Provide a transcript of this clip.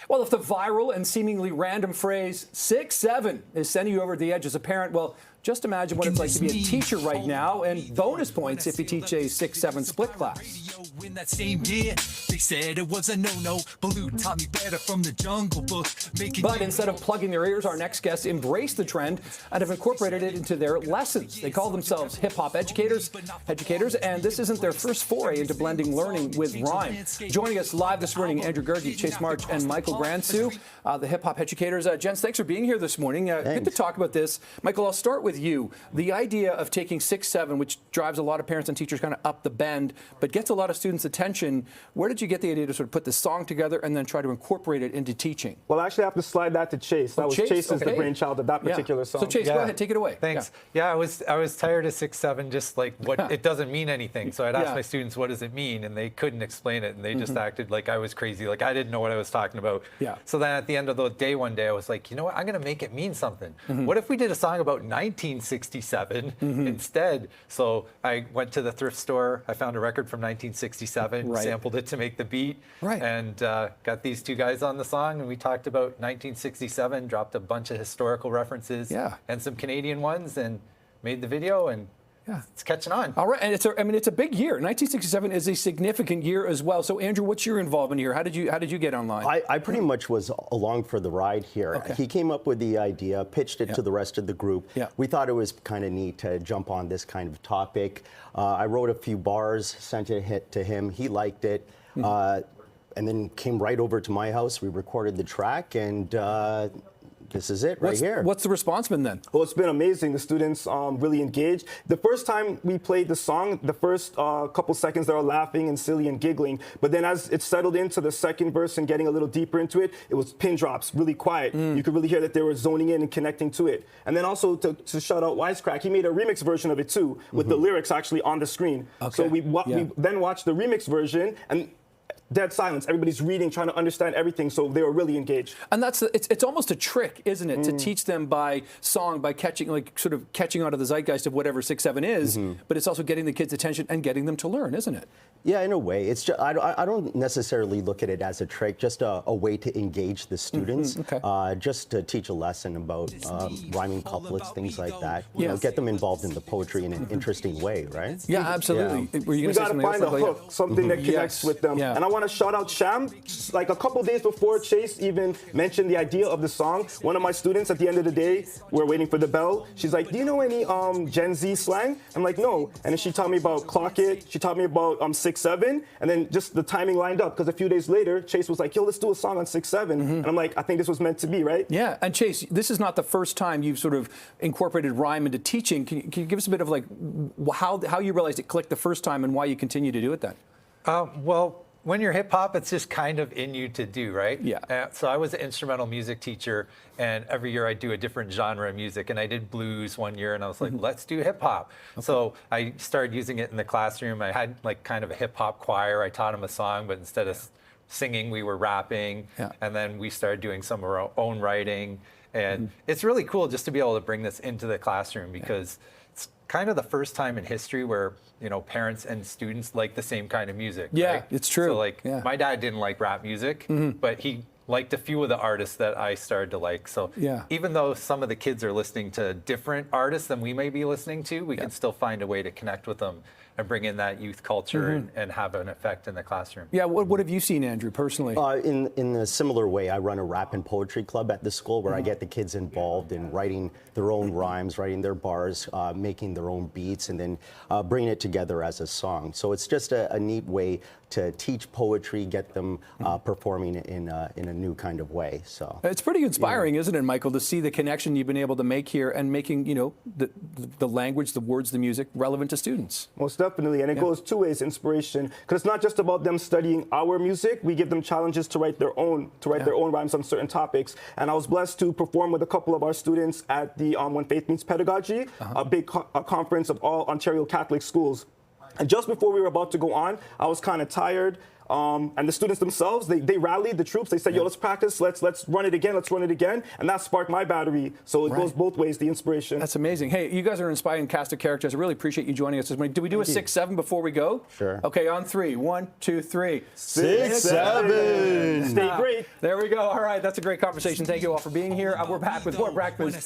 Well, if the viral and seemingly random phrase 6'7" is sending you over the edge as a parent, well, just imagine what it's like to be a teacher right now, and bonus points if you teach a 6'7" split class. In that same year, they said it was a no-no. Baloo taught me better from the Jungle Book. But instead of plugging their ears, our next guests embraced the trend and have incorporated it into their lessons. They call themselves hip-hop educators, and this isn't their first foray into blending learning with rhyme. Joining us live this morning, Andrew Gerge, Chase March, and Michael Gransu, the hip-hop educators. Gents, thanks for being here this morning. Good to talk about this. Michael, I'll start with you. The idea of taking 6'7", which drives a lot of parents and teachers kind of up the bend, but gets a lot of students' attention. Where did you get the idea to sort of put the song together and then try to incorporate it into teaching? Well, I actually have to slide that to Chase. That was Chase's the brainchild of that particular song. So Chase, go ahead, take it away. Thanks. I was tired of 6'7", just like what it doesn't mean anything. So I'd ask my students, what does it mean? And they couldn't explain it, and they just acted like I was crazy, like I didn't know what I was talking about. So then at the end of the day one day, I was like, you know what, I'm going to make it mean something. What if we did a song about 1967 instead? So I went to the thrift store, I found a record from 1967, sampled it to make the beat, and got these two guys on the song, and we talked about 1967, dropped a bunch of historical references and some Canadian ones, and made the video, and it's catching on. All right, and it's a big year. 1967 is a significant year as well. So Andrew, what's your involvement here? How did you get online? I pretty much was along for the ride here. He came up with the idea, pitched it to the rest of the group. We thought it was kind of neat to jump on this kind of topic. I wrote a few bars, sent it to him. He liked it. And then came right over to my house. We recorded the track, and this is it right here. What's the response been then? Well, it's been amazing. The students really engaged. The first time we played the song, the first couple seconds they were laughing and silly and giggling. But then as it settled into the second verse and getting a little deeper into it, it was pin drops, really quiet. You could really hear that they were zoning in and connecting to it. And then also to shout out Wisecrack, he made a remix version of it too, with the lyrics actually on the screen. So we then watched the remix version, and dead silence. Everybody's reading, trying to understand everything, so they were really engaged. And it's almost a trick, isn't it, to teach them by song, by catching, like sort of catching out of the zeitgeist of whatever 6'7" is, but it's also getting the kids' attention and getting them to learn, isn't it? Yeah, in a way. It's just, I don't necessarily look at it as a trick, just a way to engage the students, just to teach a lesson about rhyming couplets, things like that. You know, get them involved in the poetry in an interesting way, right? Yeah, absolutely. Were you we got to find a hook, something that connects with them. And I want to shout out Sham. Like a couple days before Chase even mentioned the idea of the song, one of my students at the end of the day, we're waiting for the bell. She's like, do you know any Gen Z slang? I'm like, no. And then she taught me about clock it. She taught me about 6'7", and then just the timing lined up, because a few days later, Chase was like, yo, let's do a song on 6'7", and I'm like, I think this was meant to be, right? Yeah, and Chase, this is not the first time you've sort of incorporated rhyme into teaching. Can you give us a bit of like how you realized it clicked the first time and why you continue to do it then? Well, when you're hip hop, it's just kind of in you to do, right? Yeah. So I was an instrumental music teacher, and every year I do a different genre of music. And I did blues one year, and I was like, let's do hip hop. So I started using it in the classroom. I had like kind of a hip hop choir. I taught them a song, but instead of singing, we were rapping. And then we started doing some of our own writing. And it's really cool just to be able to bring this into the classroom, because it's kind of the first time in history where, you know, parents and students like the same kind of music. Yeah, right? it's true. So like my dad didn't like rap music, but he liked a few of the artists that I started to like. So even though some of the kids are listening to different artists than we may be listening to, we can still find a way to connect with them and bring in that youth culture and have an effect in the classroom. Yeah, what have you seen, Andrew, personally? In a similar way, I run a rap and poetry club at the school where I get the kids involved in writing their own rhymes, writing their bars, making their own beats, and then bringing it together as a song. So it's just a neat way to teach poetry, get them performing in a new kind of way. So it's pretty inspiring, isn't it, Michael, to see the connection you've been able to make here and making, you know, the language, the words, the music relevant to students. Most definitely, and it goes two ways, inspiration, because it's not just about them studying our music. We give them challenges to write their own rhymes on certain topics. And I was blessed to perform with a couple of our students at the When Faith Meets Pedagogy, a big conference of all Ontario Catholic schools. And just before we were about to go on, I was kind of tired. And the students themselves, they rallied the troops. They said, yo, let's practice. Let's run it again. Let's run it again. And that sparked my battery. So it goes both ways, the inspiration. That's amazing. Hey, you guys are an inspiring cast of characters. I really appreciate you joining us this morning. Do we do a 6-7 before we go? Sure. Okay, on 3. 1, 2, 3. 6-7. Stay great. There we go. All right, that's a great conversation. Thank you all for being here. We're back with more breakfast.